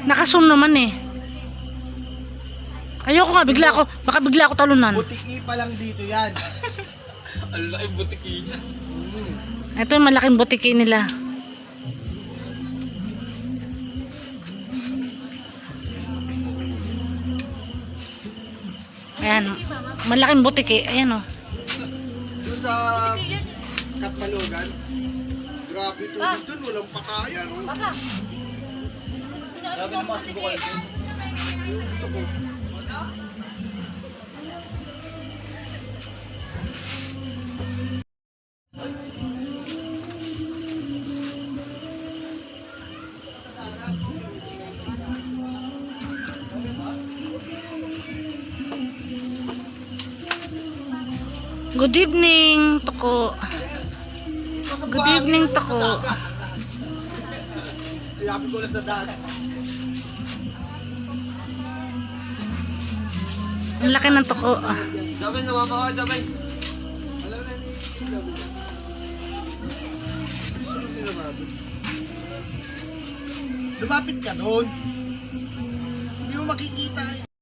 Nakasum naman eh. Ayoko nga, baka bigla ako talunan. Butiki pa lang dito yan. Ang laki butiki niya. Ito yung malaking butiki nila. Ayan, malaking butiki. Ayan o. Doon sa Katmalugan, grabe tubig doon, walang pakayan. Grabe naman kasi bukal ko. Ito po. Good evening, Toko. Good evening, Toko. Sinabi ko lang sa daan. Ang laki ng Toko. Jabay, nawama ka, Jabay. Alam na ni lumapit ka doon. Hindi mo makikita.